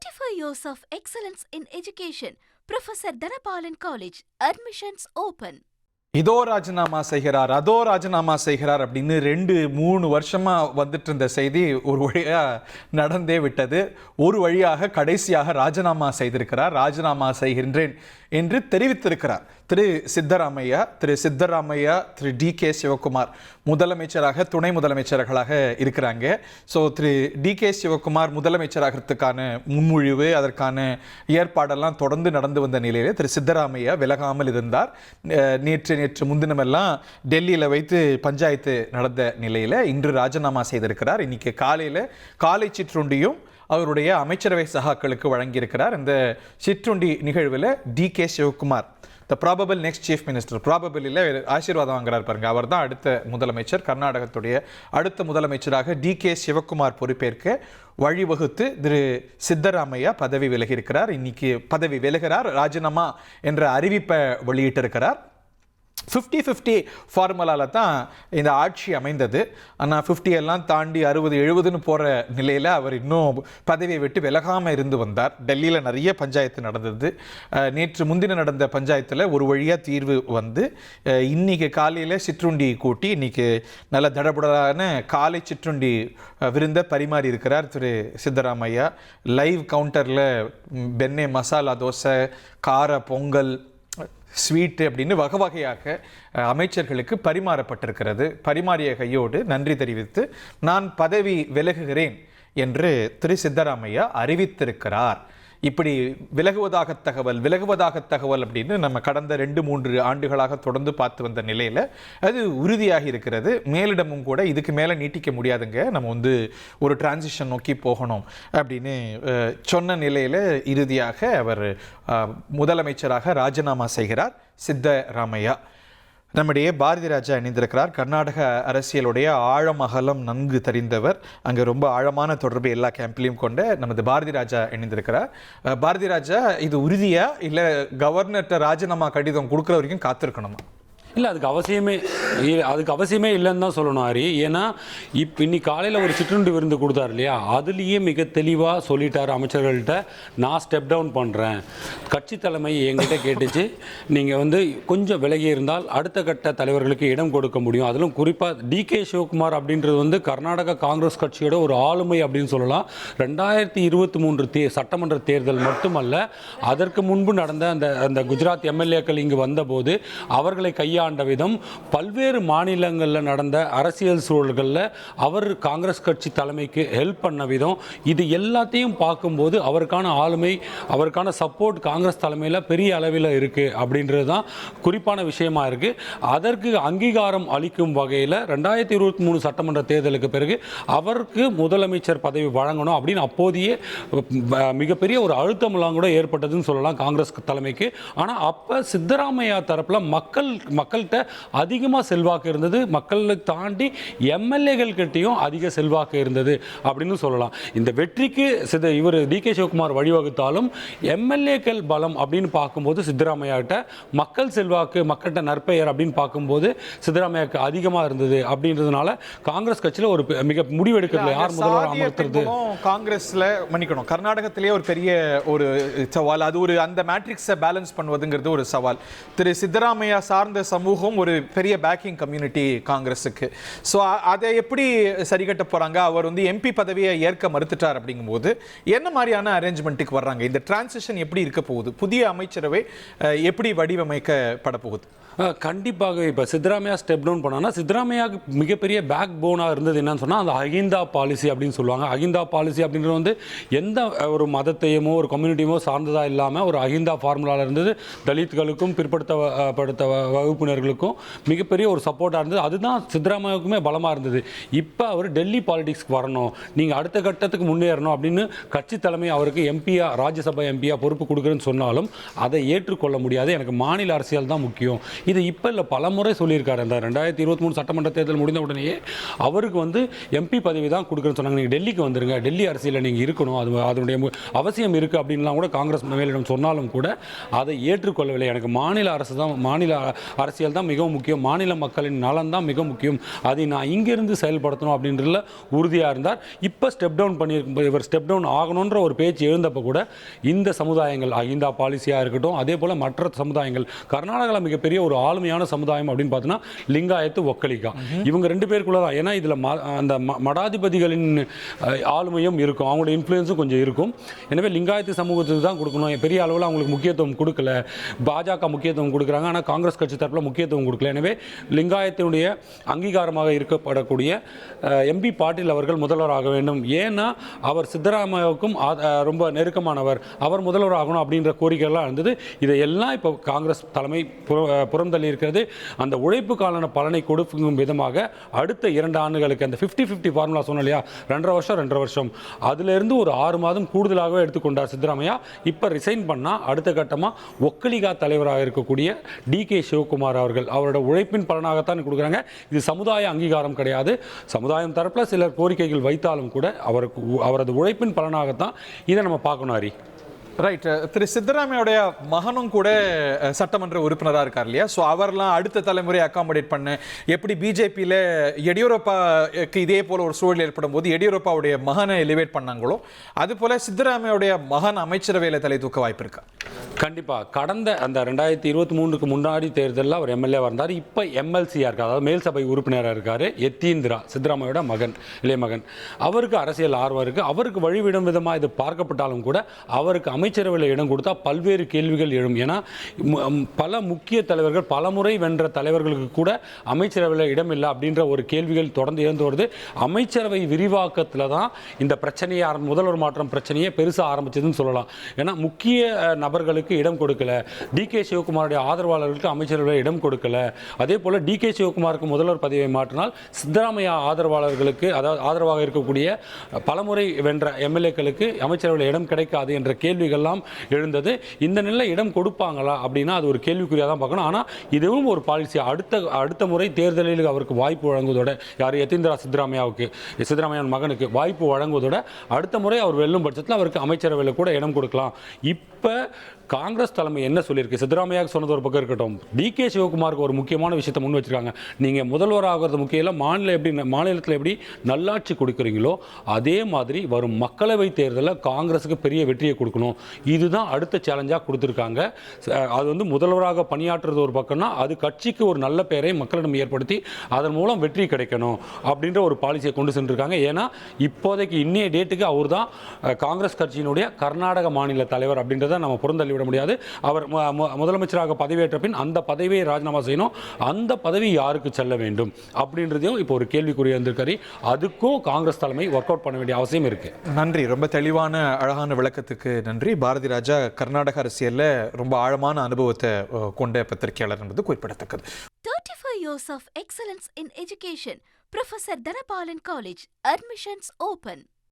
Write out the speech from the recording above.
25 years of excellence in education. Professor Dhanapalan College. Admissions open. இதோ ராஜினாமா செய்கிறார், அதோ ராஜினாமா செய்கிறார் அப்படின்னு 2-3 வருஷமா வந்துட்டு இருந்த செய்தி ஒரு வழியா நடந்தே விட்டது. ஒரு வழியாக கடைசியாக ராஜினாமா செய்திருக்கிறார். ராஜினாமா செய்கின்றேன் என்று தெரிவித்திருக்கிறார் திரு சித்தராமையா. திரு டி.கே. சிவகுமார் முதலமைச்சராக, துணை முதலமைச்சர்களாக இருக்கிறாங்க. ஸோ திரு டி.கே. சிவகுமார் முதலமைச்சராகிறதுக்கான முன்மொழிவு, அதற்கான ஏற்பாடெல்லாம் தொடர்ந்து நடந்து வந்த நிலையில் திரு சித்தராமையா விலகாமல் இருந்தார். நேற்று முன்தினமெல்லாம் டெல்லியில் வைத்து பஞ்சாயத்து நடந்த நிலையில் இன்று ராஜினாமா செய்திருக்கிறார். இன்னைக்கு காலை சிற்றுண்டியும் அவருடைய அமைச்சரவை சகாக்களுக்கு வழங்கியிருக்கிறார். இந்த சிற்றுண்டி நிகழ்வில் D K. Shivakumar, the probable next chief minister, probable இல்லை ஆசீர்வாதம் வாங்குறார் பாருங்க, அவர் தான் அடுத்த முதலமைச்சர். கர்நாடகத்துடைய அடுத்த முதலமைச்சராக டி.கே. சிவகுமார் பொறுப்பேற்க வழிவகுத்து திரு சித்தராமையா பதவி விலகியிருக்கிறார். இன்னைக்கு பதவி விலகிறார், ராஜினாமா என்ற அறிவிப்பை வெளியிட்டிருக்கிறார். 50-50 ஃபார்முலாவில் தான் இந்த ஆட்சி அமைந்தது. ஆனால் 50 எல்லாம் தாண்டி 60-70ன்னு போகிற நிலையில் அவர் இன்னும் பதவியை விட்டு விலகாமல் இருந்து வந்தார். டெல்லியில் நிறைய பஞ்சாயத்து நடந்தது. நேற்று முன்தினம் நடந்த பஞ்சாயத்தில் ஒரு வழியாக தீர்வு வந்து இன்றைக்கி காலையில் சிற்றுண்டி கூட்டி இன்றைக்கி நல்ல தடபுடலான காலை சிற்றுண்டி விருந்த பரிமாறி இருக்கிறார் திரு சித்தராமையா. லைவ் கவுண்டரில் பெண்ணே மசாலா தோசை, கார பொங்கல், ஸ்வீட்டு அப்படின்னு வகையாக அமைச்சர்களுக்கு பரிமாறப்பட்டிருக்கிறது. பரிமாறிய கையோடு நன்றி தெரிவித்து நான் பதவி விலகுகிறேன் என்று திரு சித்தராமையா அறிவித்திருக்கிறார். இப்படி விலகுவதாக தகவல் அப்படின்னு நம்ம கடந்த 2-3 ஆண்டுகளாக தொடர்ந்து பார்த்து வந்த நிலையில் அது உறுதியாகி இருக்கிறது. மேலிடமும் கூட இதுக்கு மேலே நீட்டிக்க முடியாதுங்க, நம்ம ஒரு டிரான்சிஷன் நோக்கி போகணும் அப்படின்னு சொன்ன நிலையில் இறுதியாக அவர் முதலமைச்சராக ராஜினாமா செய்கிறார் சித்தராமையா. நம்முடைய பாரதி ராஜா இணைந்திருக்கிறார். கர்நாடக அரசியலுடைய ஆழம் அகலம் நன்கு தெரிந்தவர். அங்கே ரொம்ப ஆழமான தொடர்பு எல்லா கேம்ப்லையும் கொண்ட நமது பாரதி ராஜா இணைந்திருக்கிறார். பாரதி ராஜா, இது உறுதியா இல்லை கவர்னர்கிட்ட ராஜினாமா கடிதம் கொடுக்குற வரைக்கும் காத்திருக்கணுமா? இல்லை, அதுக்கு அவசியமே இல்லைன்னு தான் சொல்லணும் ஹரி. ஏன்னா இன்னைக்கு காலையில் ஒரு சிற்றுண்டி விருந்து கொடுத்தாரு இல்லையா, அதுலேயே மிக தெளிவாக சொல்லிட்டார் அமைச்சர்கள்ட்ட, நான் ஸ்டெப் டவுன் பண்ணுறேன். கட்சி தலைமை என்கிட்ட கேட்டுச்சு, நீங்கள் கொஞ்சம் விலகி இருந்தால் அடுத்த கட்ட தலைவர்களுக்கு இடம் கொடுக்க முடியும். அதிலும் குறிப்பாக டி.கே. சிவகுமார் அப்படின்றது கர்நாடக காங்கிரஸ் கட்சியோட ஒரு ஆளுமை அப்படின்னு சொல்லலாம். 2023 சட்டமன்ற தேர்தல் மட்டுமல்ல, அதற்கு முன்பு நடந்த அந்த குஜராத் எம்எல்ஏக்கள் இங்கு வந்தபோது அவர்களை கையாண்ட விதம், பல்வேறு மாநிலங்களில் நடந்த அரசியல் சூழல்களில் அவர் காங்கிரஸ் கட்சி தலைமைக்கு ஹெல்ப் பண்ண விதம், இது எல்லாத்தையும் பார்க்கும்போது அவருக்கான ஆளுமை, அவருக்கான சப்போர்ட் காங்கிரஸ் தலைமையில் பெரிய அளவில் இருக்குது அப்படின்றது தான் குறிப்பான விஷயமா இருக்குது. அதற்கு அங்கீகாரம் அளிக்கும் வகையில் 2023 சட்டமன்ற தேர்தலுக்கு பிறகு அவருக்கு முதலமைச்சர் பதவி வழங்கணும் அப்படின்னு அப்போதையே மிகப்பெரிய ஒரு அழுத்தமெல்லாம் கூட ஏற்பட்டதுன்னு சொல்லலாம் காங்கிரஸ் தலைமைக்கு. ஆனால் அப்போ சித்தராமையா தரப்பில் மக்கள்கிட்ட அதிகமாக செல்வாக்கு இருந்தது, மக்களை தாண்டி எம்எல்ஏகள் கிட்டையும் அதிக செல்வாக்கு இருந்தது அப்படின்னு சொல்லலாம். இந்த வெற்றிக்கு இவர் டி.கே. சிவகுமார் வழிவகுத்தாலும் எம்எல்ஏக்கள் பலம் அப்படின்னு பார்க்கும்போது சித்தராமையா கிட்ட மக்கள் செல்வாக்கு, மக்கள்கிட்ட நற்பெயர் அப்படின்னு பார்க்கும்போது சித்தராமையாவுக்கு அதிகமாக இருந்தது. அப்படின்றதுனால காங்கிரஸ் கட்சியில் ஒரு மிக முடிவெடுக்கிறதுல யார் முதல்வர் அமர்த்துறது, காங்கிரஸ்ல மன்னிக்கணும், கர்நாடகத்திலேயே ஒரு பெரிய ஒரு சவால். அது அந்த மேட்ரிக்ஸை பேலன்ஸ் பண்ணுவதுங்கிறது ஒரு சவால். திரு சித்தராமையா சார்ந்த சமூகம் ஒரு பெரிய பேக்கிங் கம்யூனிட்டி காங்கிரஸுக்கு. ஸோ அதை எப்படி சரி கட்ட போறாங்க? அவர் எம்பி பதவியை ஏற்க மறுத்துட்டார். அப்படிங்கும்போது என்ன மாதிரியான அரேஞ்ச்மெண்ட்டுக்கு வர்றாங்க? இந்த டிரான்சிஷன் எப்படி இருக்க போகுது? புதிய அமைச்சரவை எப்படி வடிவமைக்கப்பட போகுது? கண்டிப்பாக இப்போ சித்தராமையா ஸ்டெப் டவுன் பண்ணான்னா, சித்தராமையாவுக்கு மிகப்பெரிய பேக் போனாக இருந்தது என்னன்னு சொன்னால் அந்த அகிந்தா பாலிசி அப்படின்னு சொல்லுவாங்க. அகிந்தா பாலிசி அப்படின்றது எந்த ஒரு மதத்தையுமோ ஒரு கம்யூனிட்டியுமோ சார்ந்ததாக இல்லாமல் ஒரு அகிந்தா ஃபார்முலாவில் இருந்தது. தலித்களுக்கும் பிற்படுத்த வகுப்பினர்களுக்கும் மிகப்பெரிய ஒரு சப்போர்ட்டாக இருந்தது. அதுதான் சித்தராமையாவுக்குமே பலமாக இருந்தது. இப்போ அவர் டெல்லி பாலிடிக்ஸ்க்கு வரணும், நீங்கள் அடுத்த கட்டத்துக்கு முன்னேறணும் அப்படின்னு கட்சி தலைமை அவருக்கு எம்பியா, ராஜ்யசபா எம்பியா பொறுப்பு கொடுக்குறேன்னு சொன்னாலும் அதை ஏற்றுக்கொள்ள முடியாது. எனக்கு மாநில அரசியல் தான் முக்கியம். இது இப்போ இல்லை, பல முறை சொல்லியிருக்காரு. அந்த 2023 சட்டமன்ற தேர்தல் முடிந்த உடனேயே அவருக்கு எம்பி பதவி தான் கொடுக்குறேன்னு சொன்னாங்க. நீங்கள் டெல்லிக்கு வந்துருங்க, டெல்லி அரசியலில் நீங்கள் இருக்கணும், அதனுடைய அவசியம் இருக்குது அப்படின்லாம் கூட காங்கிரஸ் மேலிடம் சொன்னாலும் கூட அதை ஏற்றுக்கொள்ளவில்லை. எனக்கு மாநில அரசியல் தான் மிகவும் முக்கியம், மாநில மக்களின் நலன் தான் மிக முக்கியம், அதை நான் இங்கிருந்து செயல்படுத்தணும் அப்படின்றதுல உறுதியாக இருந்தார். இப்போ ஸ்டெப் டவுன் பண்ணியிருக்கும், இவர் ஸ்டெப் டவுன் ஆகணுன்ற ஒரு பேச்சு எழுந்தப்போ கூட இந்த சமுதாயங்கள் அகிந்தா பாலிசியாக இருக்கட்டும், அதே போல் மற்ற சமுதாயங்கள், கர்நாடகாவில் மிகப்பெரிய ஒரு ஆளுமையான சமுதாயம் அப்படின்னு பார்த்தீங்கன்னா லிங்காயத்து ஒக்கலிகா, இவங்க ரெண்டு பேருக்குள்ள தான். ஏன்னா இதில் அந்த மடாதிபதிகளின் ஆளுமையும் இருக்கும், அவங்களோட இன்ஃப்ளூயன்ஸும் கொஞ்சம் இருக்கும். எனவே லிங்காயத்து சமூகத்துக்கு தான் கொடுக்கணும், பெரிய அளவில் அவங்களுக்கு முக்கியத்துவம் கொடுக்கல. பாஜக முக்கியத்துவம் கொடுக்குறாங்க, ஆனால் காங்கிரஸ் கட்சி தரப்பில் முக்கியத்துவம் கொடுக்கல. எனவே லிங்காயத்தினுடைய அங்கீகாரமாக இருக்கப்படக்கூடிய எம்பி பாட்டீல் அவர்கள் முதல்வராக வேண்டும். ஏன்னா அவர் சித்தராமையாவுக்கும் ரொம்ப நெருக்கமானவர், அவர் முதல்வர் ஆகணும் அப்படின்ற கோரிக்கைகள்லாம் இருந்தது. இதையெல்லாம் இப்போ காங்கிரஸ் தலைமை புறந்தள்ளி இருக்கிறது. அந்த உழைப்புக்கான பலனை கொடுக்கும் விதமாக அடுத்த 2 ஆண்டுகளுக்கு அந்த 50-50 ஃபார்முலா சொன்னோம் இல்லையா, 2.5 வருஷம், அதிலிருந்து ஒரு 6 மாதம் கூடுதலாகவே எடுத்துக்கொண்டார் சித்தராமையா. இப்போ ரிசைன் பண்ணால் அடுத்த கட்டமாக ஒக்கலிகா தலைவராக இருக்கக்கூடிய DK சிவகுமார் அவர்கள் அவரோட உழைப்பின் பலனாகத்தான் கொடுக்குறாங்க. இது சமுதாய அங்கீகாரம் கிடையாது. சமுதாயம் தரப்பில் சிலர் கோரிக்கைகள் வைத்தாலும் கூட அவரது உழைப்பின் பலனாகத்தான் இதை நம்ம பார்க்கணும். ஹரி, ரைட். திரு சித்தராமையோடைய மகனும் கூட சட்டமன்ற உறுப்பினராக இருக்கார் இல்லையா? ஸோ அவர்லாம் அடுத்த தலைமுறை அகாமடேட் பண்ண, எப்படி பிஜேபியில் எடியூரப்பாவுக்கு இதே போல் ஒரு சூழல் ஏற்படும் போது எடியூரப்பாவுடைய மகனை எலிவேட் பண்ணாங்களோ, அது போல சித்தராமையோடைய மகன் அமைச்சரவையில் தலை தூக்க வாய்ப்பு இருக்கா? கண்டிப்பாக. கடந்த அந்த 2023க்கு முன்னாடி தேர்தலில் அவர் எம்எல்ஏ வந்தார். இப்போ எம்எல்சியாக இருக்கார், அதாவது மேல் சபை உறுப்பினராக இருக்கார். யத்தீந்திரா சித்தராமையோட மகன், இளைய மகன். அவருக்கு அரசியல் ஆர்வம் இருக்குது. அவருக்கு வழிவிடும் விதமாக இது பார்க்கப்பட்டாலும் கூட அவருக்கு அமைச்சரவையில் இடம் கொடுத்தா பல்வேறு கேள்விகள் எழும். ஏன்னா பல முக்கிய தலைவர்கள், பல முறை வென்ற தலைவர்களுக்கு கூட அமைச்சரவையில் இடம் இல்லை அப்படின்ற ஒரு கேள்விகள் தொடர்ந்து இருந்து வருது. அமைச்சரவை விரிவாக்கத்தில் தான் இந்த பிரச்சனையை, முதல்வர் மாற்றம் பிரச்சனையை பெருசாக ஆரம்பிச்சதுன்னு சொல்லலாம். ஏன்னா முக்கிய நபர்களுக்கு இடம் கொடுக்கல, DK சிவகுமாருடைய ஆதரவாளர்களுக்கு அமைச்சரவையில் இடம் கொடுக்கல. அதே போல் DK சிவகுமாருக்கு முதல்வர் பதவியை மாற்றினால் சித்தராமையா ஆதரவாளர்களுக்கு, அதாவது ஆதரவாக இருக்கக்கூடிய பலமுறை வென்ற எம்எல்ஏக்களுக்கு அமைச்சரவையில் இடம் கிடைக்காது என்ற கேள்விகள்லாம் எழுந்தது. இந்த நிலையில் இடம் கொடுப்பாங்களா அப்படின்னா அது ஒரு கேள்விக்குறியாக தான் பார்க்கணும். ஆனால் இதுவும் ஒரு பாலிசி. அடுத்த முறை தேர்தலில் அவருக்கு வாய்ப்பு வழங்குவதோட, யார் யத்தீந்திரா சித்தராமையாவுக்கு, சித்தராமையா மகனுக்கு வாய்ப்பு வழங்குவதோட அடுத்த முறை அவர் வெல்லும் பட்சத்தில் அவருக்கு அமைச்சரவையில் கூட இடம் கொடுக்கலாம். இப்போ காங்கிரஸ் தலைமை என்ன சொல்லியிருக்கு, சித்தராமையாக சொன்னது ஒரு பக்கம் இருக்கட்டும், DK சிவகுமாருக்கு ஒரு முக்கியமான விஷயத்தை முன் வச்சிருக்காங்க. நீங்கள் முதல்வர் ஆகிறது முக்கியம் இல்லை, மாநிலத்தில் எப்படி நல்லாட்சி கொடுக்குறீங்களோ அதே மாதிரி வரும் மக்களவை தேர்தலில் காங்கிரஸுக்கு பெரிய வெற்றியை கொடுக்கணும். இதுதான் அடுத்த சேலஞ்சாக கொடுத்துருக்காங்க. அது வந்து முதல்வராக பணியாற்றுறது ஒரு பக்கம்னா அது கட்சிக்கு ஒரு நல்ல பெயரை மக்களிடம் ஏற்படுத்தி அதன் மூலம் வெற்றி கிடைக்கணும் அப்படின்ற ஒரு பாலிசியை கொண்டு சென்றிருக்காங்க. ஏன்னா இப்போதைக்கு இன்னைய டேட்டுக்கு அவர் தான் காங்கிரஸ் கட்சியினுடைய கர்நாடக மாநில தலைவர் அப்படின்றத நம்ம புறந்தள்ளி விட முடியாது. அவர் முதலமைச்சராக பதவியேற்ற பின் அந்த பதவியை ராஜினாமா செய்யணும். அந்த பதவி யாருக்கு செல்ல வேண்டும் அப்படின்றதையும் இப்போ ஒரு கேள்விக்குறி வந்திருக்காரு. அதுக்கும் காங்கிரஸ் தலைமை ஒர்க் அவுட் பண்ண வேண்டிய அவசியம் இருக்கு. நன்றி, ரொம்ப தெளிவான அழகான விளக்கத்துக்கு நன்றி. பாரதி ராஜா கர்நாடக அரசியலில் ரொம்ப ஆழமான அனுபவத்தை கொண்ட பத்திரிகையாளர் என்பது குறிப்பிடத்தக்கது. 35 years of excellence in education. Professor Dhanapalan College. Admissions open.